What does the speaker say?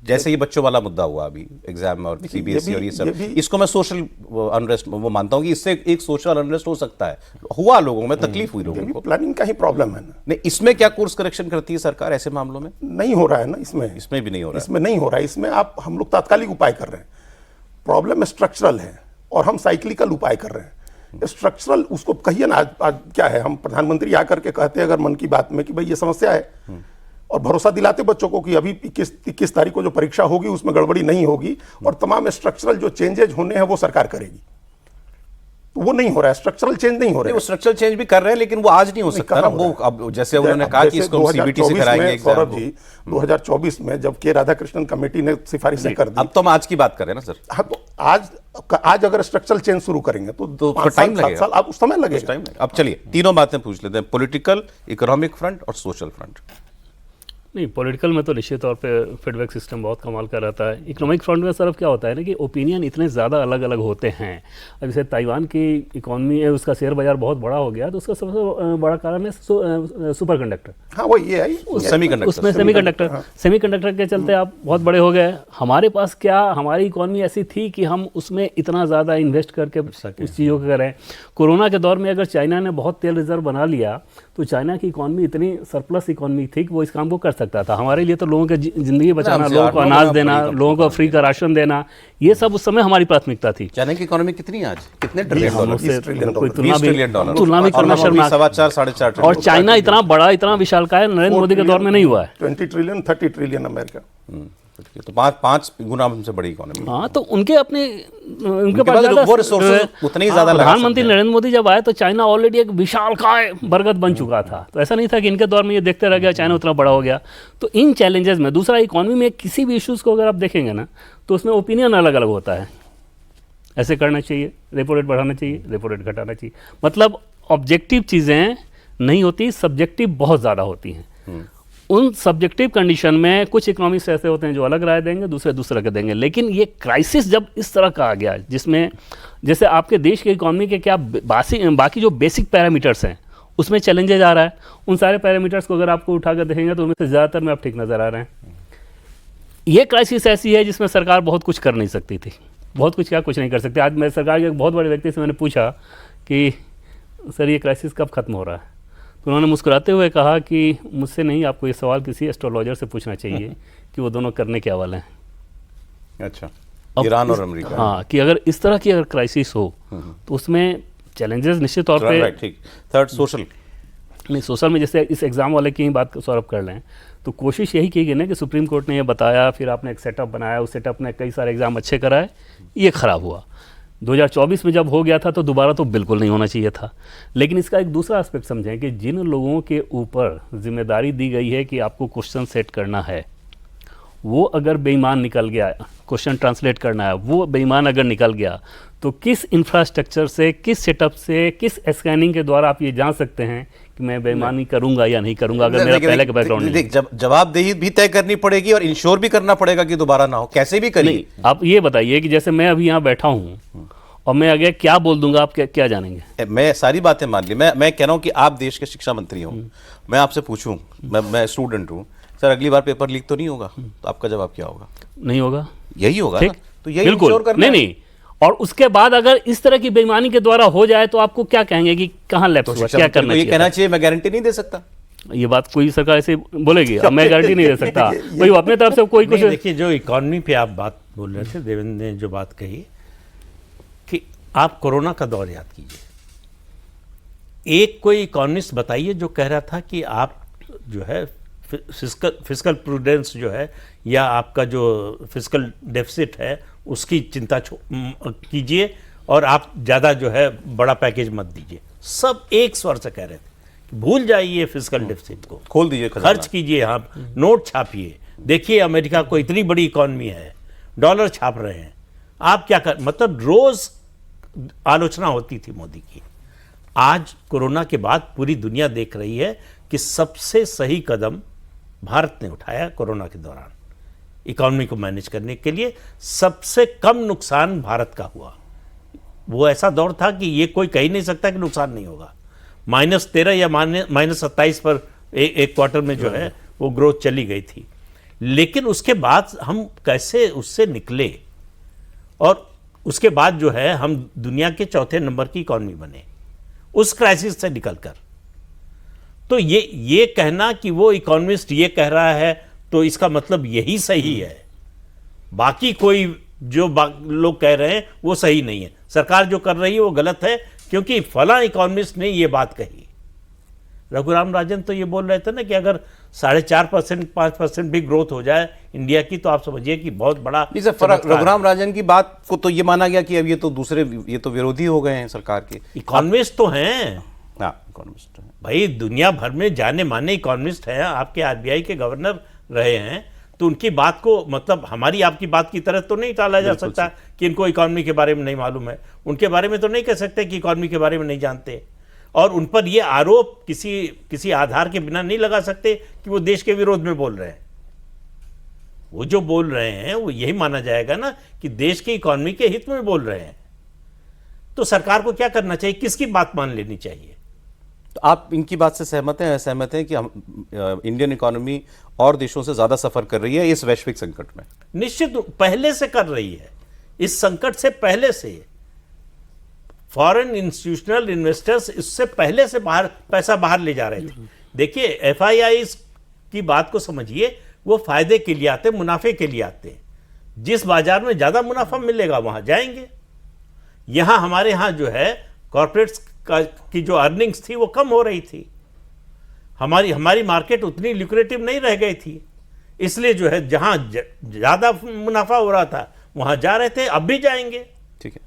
जैसे ये बच्चों वाला मुद्दा हुआ अभी एग्जाम और सीबीएसई और ये सब, इसको मैं सोशल अनरेस्ट वो मानता हूँ कि इससे एक सोशल अनरेस्ट हो सकता है, हुआ लोगों में, तकलीफ हुई लोगों को, प्लानिंग का ही प्रॉब्लम है ना। नहीं, इसमें क्या कोर्स करेक्शन करती है सरकार ऐसे मामलों में? नहीं हो रहा है ना, इसमें भी नहीं हो रहा है, इसमें नहीं हो रहा है। इसमें हम लोग तात्कालिक उपाय कर रहे हैं, प्रॉब्लम स्ट्रक्चरल है और हम साइक्लिकल उपाय कर रहे हैं। स्ट्रक्चरल उसको कहिए ना, आज क्या है, हम प्रधानमंत्री आकर के कहते हैं अगर मन की बात में कि भाई ये समस्या है, और भरोसा दिलाते बच्चों को कि अभी 21 तारीख को जो परीक्षा होगी उसमें गड़बड़ी नहीं होगी और तमाम स्ट्रक्चरल जो चेंजेज होने हैं वो सरकार करेगी। तो वो नहीं हो रहा है, स्ट्रक्चरल चेंज नहीं हो रहा है। वो स्ट्रक्चरल चेंज भी कर रहे हैं लेकिन वो आज नहीं हो सकता ना। वो अब जैसे उन्होंने कहा कि इसको सीबीटी से कराएंगे सौरभ जी, 2024 में जब के राधाकृष्णन कमेटी ने सिफारिशें कर दी, अब तो हम आज की बात कर रहे हैं ना सर। हाँ, तो आज अगर स्ट्रक्चरल चेंज शुरू करेंगे तो 5 टाइम साल 7 साल अब समय लगेगा। अब चलिए तीनों बातें पूछ लेते हैं, पॉलिटिकल, इकोनॉमिक फ्रंट और सोशल फ्रंट। नहीं, पॉलिटिकल में तो निश्चित तौर पे फीडबैक सिस्टम बहुत कमाल का रहता है। इकोनॉमिक फ्रंट में सिर्फ क्या होता है ना कि ओपिनियन इतने ज़्यादा अलग अलग होते हैं। अब जैसे ताइवान की इकोनॉमी है, उसका शेयर बाजार बहुत बड़ा हो गया, तो उसका सबसे बड़ा कारण है सुपर कंडक्टर। हाँ, वो ये है, उसमें सेमीकंडक्टर के चलते आप बहुत बड़े हो गए। हमारे पास क्या, हमारी इकोनॉमी ऐसी थी कि हम उसमें इतना ज़्यादा इन्वेस्ट करके उस चीज़ों को करें। कोरोना के दौर में अगर चाइना ने बहुत तेल रिजर्व बना लिया तो चाइना की इकोनॉमी इतनी सरप्लस इकोनॉमी थी कि वो इस काम को कर सकता था। हमारे लिए तो लोगों की ज़िंदगी बचाना, लोगों को अनाज देना, लोगों को फ्री का राशन देना, ये सब उस समय हमारी प्राथमिकता थी। चाइना की इकोनॉमी कितनी है आज? कितने ट्रिलियन डॉलर? कोई तुलना भी करना शर्मनाक। 4.25-4.5 और चाइना इतना बड़ा, इतना विशालकाय नरेंद्र मोदी के दौर में नहीं हुआ है। 20 ट्रिलियन 30 ट्रिलियन अमेरिका, तो 5 गुना हमसे बड़ी इकोनॉमी। हाँ, तो उनके पास वो रिसोर्सेज उतने ही ज्यादा लगा सकते हैं। प्रधानमंत्री नरेंद्र मोदी जब आए तो चाइना ऑलरेडी एक विशालकाय बरगद बन चुका था। तो ऐसा नहीं था कि इनके दौर में ये देखते रह गया चाइना उतना बड़ा हो गया। तो इन चैलेंजेस में दूसरा, इकोनॉमी में किसी भी इश्यूज़ को अगर आप देखेंगे ना तो उसमें ओपिनियन अलग अलग होता है। ऐसे करना चाहिए, रेपो रेट बढ़ाना चाहिए, रेपो रेट घटाना चाहिए, मतलब ऑब्जेक्टिव चीज़ें नहीं होती, सब्जेक्टिव बहुत ज़्यादा होती हैं। उन सब्जेक्टिव कंडीशन में कुछ इकोनॉमिक्स ऐसे होते हैं जो अलग राय देंगे, दूसरे दूसरा के देंगे। लेकिन ये क्राइसिस जब इस तरह का आ गया जिसमें जैसे आपके देश की इकोनॉमी के क्या बाकी जो बेसिक पैरामीटर्स हैं उसमें चैलेंजेज आ रहा है, उन सारे पैरामीटर्स को अगर आपको उठा कर देखेंगे तो उनमें से ज़्यादातर में आप ठीक नज़र आ रहे हैं। ये क्राइसिस ऐसी है जिसमें सरकार बहुत कुछ कर नहीं सकती थी, बहुत कुछ क्या कुछ नहीं कर सकती। आज मैं सरकार के एक बहुत बड़े व्यक्ति से मैंने पूछा कि सर ये क्राइसिस कब खत्म हो रहा है, तो उन्होंने मुस्कुराते हुए कहा कि मुझसे नहीं, आपको ये सवाल किसी एस्ट्रोलॉजर से पूछना चाहिए कि वो दोनों करने क्या वाले हैं। अच्छा, ईरान और अमेरिका। हाँ, कि अगर इस तरह की अगर क्राइसिस हो तो उसमें चैलेंजेस निश्चित तौर पे। ठीक। Third, social. नहीं, सोशल में जैसे इस एग्ज़ाम वाले की ही बात सौरभ कर लें तो कोशिश यही की गई ना कि सुप्रीम कोर्ट ने ये बताया, फिर आपने एक सेटअप बनाया, उस सेटअप ने कई सारे एग्ज़ाम अच्छे कराए, ये ख़राब हुआ। 2024 में जब हो गया था तो दोबारा तो बिल्कुल नहीं होना चाहिए था। लेकिन इसका एक दूसरा एस्पेक्ट समझें कि जिन लोगों के ऊपर जिम्मेदारी दी गई है कि आपको क्वेश्चन सेट करना है, वो अगर बेईमान निकल गया, क्वेश्चन ट्रांसलेट करना है, वो बेईमान अगर निकल गया तो किस इंफ्रास्ट्रक्चर से, किस सेटअप से, किस स्कैनिंग के द्वारा आप ये जान सकते हैं कि मैं बेईमानी करूंगा या नहीं करूंगा अगर मेरा पहले का बैकग्राउंड नहीं। जवाबदेही भी तय करनी पड़ेगी और इंश्योर भी करना पड़ेगा कि दोबारा ना हो, कैसे भी करिए। आप ये बताइए कि जैसे मैं अभी यहाँ बैठा हूँ और मैं आगे क्या बोल दूंगा, आप क्या जानेंगे? मैं सारी बातें मान ली। मैं कह रहा हूँ कि आप देश के शिक्षा मंत्री हो, मैं आपसे पूछूं, मैं स्टूडेंट हूँ, सर अगली बार पेपर लीक तो नहीं होगा, तो आपका जवाब क्या होगा? नहीं होगा, यही होगा ना? तो यही इंश्योर करना। नहीं, और उसके बाद अगर इस तरह की बेईमानी के द्वारा हो जाए तो आपको क्या कहेंगे कि कहाँ लैप्स हुआ, क्या करना चाहिए? ये कहना चाहिए मैं गारंटी नहीं दे सकता। ये बात कोई सरकार ऐसे बोलेगी, मैं गारंटी नहीं दे सकता, भाई अपने तरफ से कोई कुछ। देखिए, जो इकोनॉमी पे आप बात बोल रहे थे, देवेंद्र ने जो बात कही कि आप कोरोना का दौर याद कीजिए, एक कोई इकोनॉमिस्ट बताइए जो कह रहा था कि आप जो है फिस्कल प्रूडेंस जो है या आपका जो फिस्कल डेफिसिट है उसकी चिंता कीजिए और आप ज़्यादा जो है बड़ा पैकेज मत दीजिए। सब एक स्वर से कह रहे थे भूल जाइए फिस्कल डेफिसिट को, खोल दीजिए, खर्च कीजिए, हाँ नोट छापिए। देखिए अमेरिका को इतनी बड़ी इकॉनमी है, डॉलर छाप रहे हैं, आप क्या कर, मतलब रोज आलोचना होती थी मोदी की। आज कोरोना के बाद पूरी दुनिया देख रही है कि सबसे सही कदम भारत ने उठाया कोरोना के दौरान इकॉनमी को मैनेज करने के लिए। सबसे कम नुकसान भारत का हुआ। वो ऐसा दौर था कि ये कोई कह ही नहीं सकता कि नुकसान नहीं होगा। -13 या -27 पर एक क्वार्टर में जो है वो ग्रोथ चली गई थी। लेकिन उसके बाद हम कैसे उससे निकले और उसके बाद जो है हम दुनिया के चौथे नंबर की इकॉनमी बने उस क्राइसिस से निकलकर। तो ये कहना कि वो इकोनॉमिस्ट ये कह रहा है तो इसका मतलब यही सही है, बाकी कोई जो लोग कह रहे हैं वो सही नहीं है, सरकार जो कर रही है वो गलत है क्योंकि फला इकोनॉमिस्ट ने ये बात कही। रघुराम राजन तो ये बोल रहे थे ना कि अगर 4.5% 5% भी ग्रोथ हो जाए इंडिया की तो आप समझिए कि बहुत बड़ा फर्क। रघुराम राजन की बात को तो ये माना गया कि अब ये तो विरोधी हो गए हैं सरकार के। इकोनॉमिस्ट तो हैं, हाँ इकोनॉमिस्ट हैं भाई, दुनिया भर में जाने माने इकोनॉमिस्ट हैं, आपके आरबीआई के गवर्नर रहे हैं, तो उनकी बात को मतलब हमारी आपकी बात की तरह तो नहीं टाला जा सकता कि इनको इकोनॉमी के बारे में नहीं मालूम है। उनके बारे में तो नहीं कह सकते कि इकोनॉमी के बारे में नहीं जानते, और उन पर ये आरोप किसी आधार के बिना नहीं लगा सकते कि वो देश के विरोध में बोल रहे हैं। वो जो बोल रहे हैं वो यही माना जाएगा ना कि देश की इकोनॉमी के हित में बोल रहे हैं। तो सरकार को क्या करना चाहिए, किसकी बात मान लेनी चाहिए? तो आप इनकी बात से सहमत हैं कि हम इंडियन इकोनॉमी और देशों से ज्यादा सफर कर रही है इस वैश्विक संकट में? निश्चित पहले से कर रही है, इस संकट से पहले से। फॉरेन इंस्टीट्यूशनल इन्वेस्टर्स इससे पहले से पैसा बाहर ले जा रहे थे। देखिए एफआईआई की बात को समझिए, वो फायदे के लिए आते, मुनाफे के लिए आते। जिस बाजार में ज्यादा मुनाफा मिलेगा वहां जाएंगे। यहां हमारे यहां जो है कॉर्पोरेट्स की जो अर्निंग्स थी वो कम हो रही थी, हमारी मार्केट उतनी ल्यूक्रेटिव नहीं रह गई थी, इसलिए जो है जहां ज्यादा मुनाफा हो रहा था वहां जा रहे थे, अब भी जाएंगे। ठीक है।